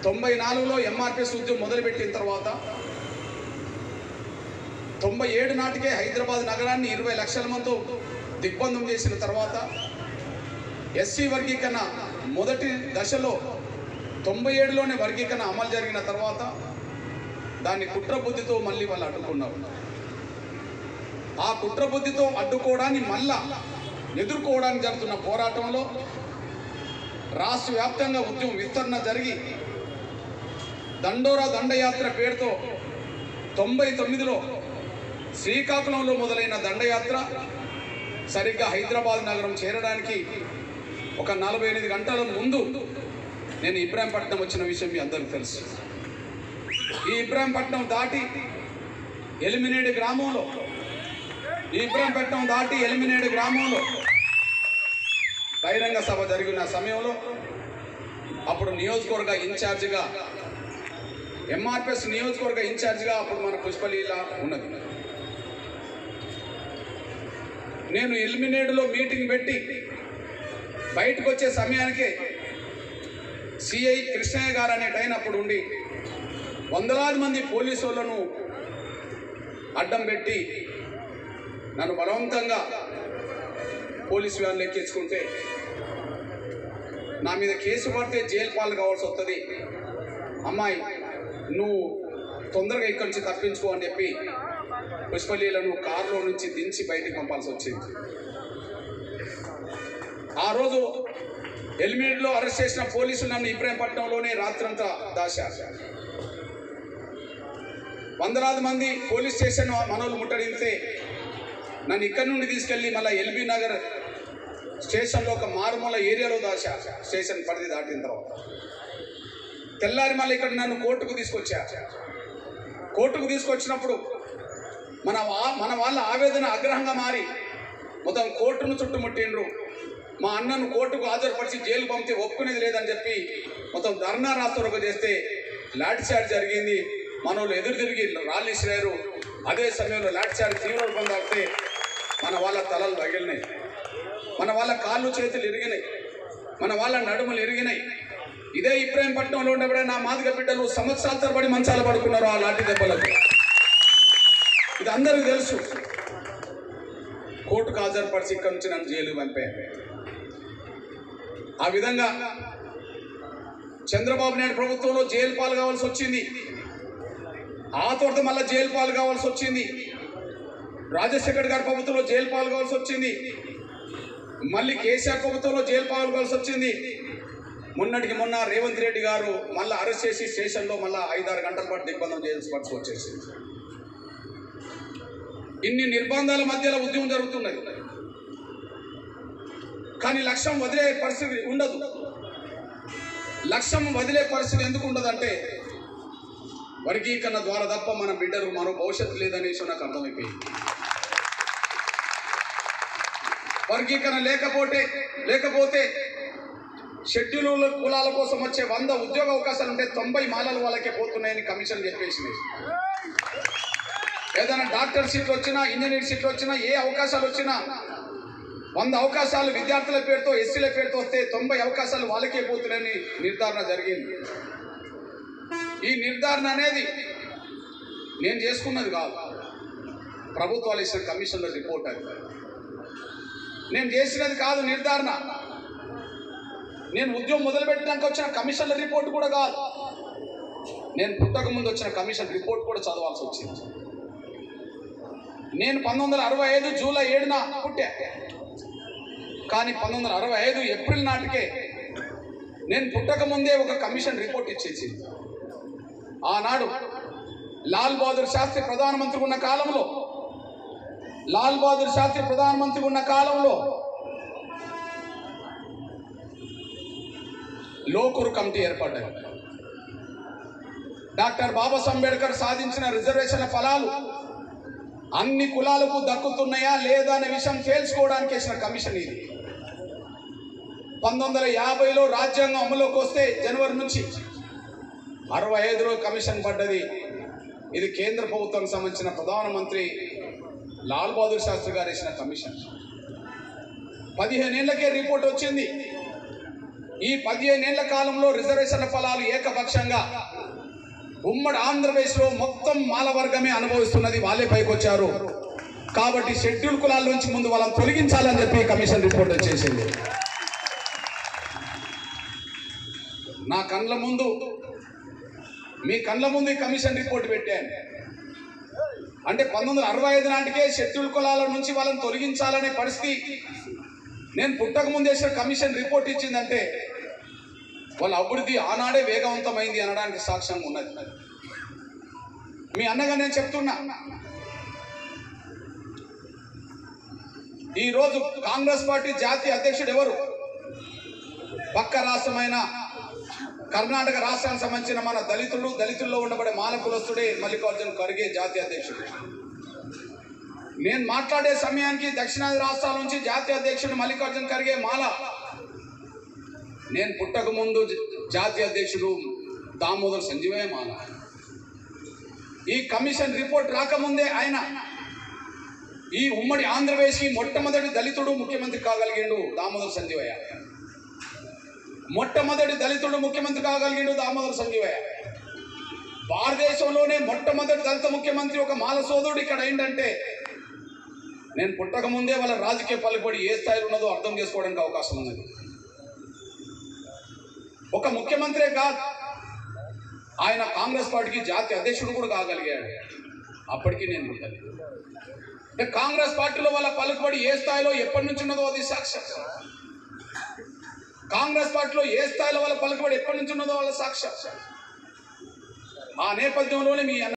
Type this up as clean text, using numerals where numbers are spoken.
94లో ఎంఆర్పిఎస్ ఉద్యమం మొదలుపెట్టిన తర్వాత 97 నాటికే హైదరాబాద్ నగరాన్ని 20 లక్షల మందితో దిగ్బంధం చేసిన తర్వాత ఎస్సీ వర్గీకరణ మొదటి దశలో 97లోనే వర్గీకరణ అమలు జరిగిన తర్వాత దాన్ని కుట్రబుద్ధితో మళ్ళీ వాళ్ళు అడ్డుకున్నారు. ఆ కుట్రబుద్ధితో అడ్డుకోవడాన్ని మళ్ళా ఎదుర్కోవడానికి జరుగుతున్న పోరాటంలో రాష్ట్ర వ్యాప్తంగా ఉద్యమం విస్తరణ జరిగి దండోరా దండయాత్ర పేరుతో 99లో శ్రీకాకుళంలో మొదలైన దండయాత్ర సరిగ్గా హైదరాబాద్ నగరం చేరడానికి ఒక 48 గంటల ముందు నేను ఇబ్రాహీంపట్నం వచ్చిన విషయం మీ అందరికీ తెలుసు. ఈ ఇబ్రాహీంపట్నం దాటి ఎలిమినేడు గ్రామంలో బహిరంగ సభ జరిగిన సమయంలో అప్పుడు నియోజకవర్గ ఇన్ఛార్జిగా ఎంఆర్పిఎస్ నియోజకవర్గ ఇన్ఛార్జిగా అప్పుడు మన పుష్పలీల ఉన్నది. నేను ఎలిమినేడులో మీటింగ్ పెట్టి బయటకు వచ్చే సమయానికే సిఐ కృష్ణయ్య గారు అనే టైం అప్పుడు ఉండి వందలాది మంది పోలీసు వాళ్ళను అడ్డం పెట్టి నన్ను బలవంతంగా పోలీసు వ్యాన్లు ఎక్కించుకుంటే నా మీద కేసు పడితే జైలు పాలు కావాల్సి వస్తుంది, అమ్మాయి నువ్వు తొందరగా ఇక్కడి నుంచి తప్పించుకో అని చెప్పి పుష్పలీలను కారులో నుంచి దించి బయటికి పంపాల్సి వచ్చింది. ఆ రోజు ఎలిమినేట్లో అరెస్ట్ చేసిన పోలీసులు నన్ను ఇబ్రాహీంపట్నంలోనే రాత్రంతా దాచారు. వందలాది మంది పోలీస్ స్టేషన్ మనోళ్ళు ముట్టడితే నన్ను ఇక్కడి నుండి తీసుకెళ్ళి మళ్ళీ ఎల్బీ నగర్ స్టేషన్లో ఒక మారుమూల ఏరియాలో దాచారు. స్టేషన్ పరిధి దాటిన తర్వాత తెల్లారి మళ్ళీ ఇక్కడ నన్ను కోర్టుకు తీసుకొచ్చినప్పుడు మన వాళ్ళ ఆవేదన ఆగ్రహంగా మారి మొత్తం కోర్టును చుట్టుముట్టిండ్రు. మా అన్నను కోర్టుకు హాజరుపరిచి జైలు పంపితే ఒప్పుకునేది లేదని చెప్పి మొత్తం ధర్నా రాస్తోరక చేస్తే లాఠీ చార్జ్ జరిగింది. మనోళ్ళు ఎదురు తిరిగి రాళ్ళు ఇసిరారు. అదే సమయంలో లాఠీ చార్జ్ తీవ్ర రూపం తాగితే మన వాళ్ళ తలలు పగిలినాయి, మన వాళ్ళ కాళ్ళు చేతులు ఇరిగినాయి, మన వాళ్ళ నడుములు ఇరిగినాయి. ఇదే ఇబ్రాహీంపట్నంలో ఉండబడే నా మాదిగ బిడ్డలు సంవత్సరాల తరబడి మంచాలు పడుకున్నారు ఆ లాఠీ దెబ్బలకు. ఇది అందరికీ తెలుసు. కోర్టుకు హాజరుపరిచి ఇక్కడి నుంచి నన్ను జైలు పంపారు. ఆ విధంగా చంద్రబాబు నాయుడు ప్రభుత్వంలో జైలు పాలు కావాల్సి వచ్చింది. ఆ తర్వాత మళ్ళీ జైలు పాలు కావాల్సి వచ్చింది. రాజశేఖర్ గారి ప్రభుత్వంలో జైలు పాలు కావాల్సి వచ్చింది. మళ్ళీ కేసీఆర్ ప్రభుత్వంలో జైలు పాలు కావాల్సి వచ్చింది. మొన్నటికి మొన్న రేవంత్ రెడ్డి గారు మళ్ళీ అరెస్ట్ చేసి స్టేషన్లో మళ్ళీ 5-6 గంటల పాటు దిగ్బంధం చేయాల్సి వచ్చేసింది. ఇన్ని నిర్బంధాల మధ్యలో ఉద్యమం జరుగుతున్నది. కానీ లక్ష్యం వదిలే పరిస్థితి ఉండదు. లక్ష్యం వదిలే పరిస్థితి ఎందుకు ఉండదంటే వర్గీకరణ ద్వారా తప్ప మన బిడ్డలు మరో భవిష్యత్తు లేదనేసి నాకు అర్థమైపోయింది. వర్గీకరణ లేకపోతే షెడ్యూల్ కులాల కోసం వచ్చే 100 ఉద్యోగ అవకాశాలు ఉంటే 90 మాలల వాళ్ళకే పోతున్నాయని కమిషన్ చెప్పేసింది. ఏదైనా డాక్టర్ సీట్లు వచ్చినా, ఇంజనీర్ సీట్లు వచ్చినా, ఏ అవకాశాలు వచ్చినా 100 అవకాశాలు విద్యార్థుల పేరుతో ఎస్సీల పేరుతో వస్తే 90 అవకాశాలు వాళ్ళకే పోతున్నాయని నిర్ధారణ జరిగింది. ఈ నిర్ధారణ అనేది నేను చేసుకున్నది కాదు, ప్రభుత్వాలు ఇచ్చిన కమిషన్ల రిపోర్ట్. అది నేను చేసినది కాదు నిర్ధారణ. నేను ఉద్యోగం మొదలుపెట్టడానికి వచ్చిన కమిషన్ల రిపోర్ట్ కూడా కాదు, నేను పుట్టక ముందు వచ్చిన కమిషన్ రిపోర్ట్ కూడా చదవాల్సి వచ్చింది. నేను 1965 జూలై 7న పుట్టా. కానీ 1965 ఏప్రిల్ నాటికే నేను పుట్టక ముందే ఒక కమిషన్ రిపోర్ట్ ఇచ్చేసింది. ఆనాడు లాల్ బహదూర్ శాస్త్రి ప్రధానమంత్రి ఉన్న కాలంలో లోకూరు కమిటీ ఏర్పడ్డాయి. డాక్టర్ బాబాసాహెబ్ అంబేద్కర్ సాధించిన రిజర్వేషన్ల ఫలాలు అన్ని కులాలకు దక్కుతున్నాయా లేదా అనే విషయం తేల్చుకోవడానికి వేసిన కమిషన్ ఇది. 1950లో రాజ్యాంగం అమలులోకి వస్తే జనవరి నుంచి 65లో కమిషన్ పడ్డది. ఇది కేంద్ర ప్రభుత్వానికి సంబంధించిన ప్రధానమంత్రి లాల్ బహదూర్ శాస్త్రి గారు వేసిన కమిషన్. 15 ఏళ్లకే రిపోర్ట్ వచ్చింది. ఈ 15 ఏళ్ల కాలంలో రిజర్వేషన్ల ఫలాలు ఏకపక్షంగా ఉమ్మడి ఆంధ్రప్రదేశ్లో మొత్తం మాల వర్గమే అనుభవిస్తున్నది. వాళ్ళే పైకొచ్చారు. కాబట్టి షెడ్యూల్ కులాల నుంచి ముందు వాళ్ళని తొలగించాలని చెప్పి కమిషన్ రిపోర్ట్ వచ్చేసింది. నా కండ్ల ముందు, మీ కండ్ల ముందు ఈ కమిషన్ రిపోర్ట్ పెట్టాను. అంటే 1965 నాటికే షెడ్యూల్ కులాల నుంచి వాళ్ళని తొలగించాలనే పరిస్థితి నేను పుట్టక ముందు వేసిన కమిషన్ రిపోర్ట్ ఇచ్చిందంటే వాళ్ళ అభివృద్ధి ఆనాడే వేగవంతమైంది అనడానికి సాక్ష్యం ఉన్నది. మీ అన్నగా నేను చెప్తున్నా, ఈరోజు కాంగ్రెస్ పార్టీ జాతీయ అధ్యక్షుడు ఎవరు? పక్క రాష్ట్రమైన కర్ణాటక రాష్ట్రానికి సంబంధించిన మన దళితుల్లో ఉండబడే మాల కులస్తుడే మల్లికార్జున ఖర్గే జాతీయ అధ్యక్షుడు. నేను మాట్లాడే సమయానికి దక్షిణాది రాష్ట్రాల నుంచి జాతీయ అధ్యక్షుడు మల్లికార్జున ఖర్గే మాల. నేను పుట్టక ముందు జాతీయ అధ్యక్షుడు దామోదర్ సంజీవయ్య మాల. ఈ కమిషన్ రిపోర్ట్ రాకముందే ఆయన ఈ ఉమ్మడి ఆంధ్రప్రదేశ్కి మొట్టమొదటి దళితుడు ముఖ్యమంత్రి కాగలిగిండు దామోదర్ సంజీవయ్య. మొట్టమొదటి దళితుడు ముఖ్యమంత్రి కాగలిగిండు దామోదర్ సంజీవయ్య. భారతదేశంలోనే మొట్టమొదటి దళిత ముఖ్యమంత్రి ఒక మాల సోదరుడు ఇక్కడ ఏంటంటే నేను పుట్టక ముందే వాళ్ళ రాజకీయ పలుకుబడి ఏ స్థాయిలో ఉన్నదో అర్థం చేసుకోవడానికి అవకాశం ఉన్నది. ఒక ముఖ్యమంత్రే కాదు, ఆయన కాంగ్రెస్ పార్టీకి జాతీయ అధ్యక్షుడు కూడా కాగలిగాడు. అప్పటికి నేను పుట్టలేదు. అంటే కాంగ్రెస్ పార్టీలో వాళ్ళ పలుకుబడి ఏ స్థాయిలో ఎప్పటి నుంచి ఉన్నదో అది సాక్ష్యం. కాంగ్రెస్ పార్టీలో ఏ స్థాయిలో వాళ్ళ పలుకుబడి ఎప్పటి నుంచి ఉన్నదో వాళ్ళ సాక్ష్యం. ఆ నేపథ్యంలోనే మీ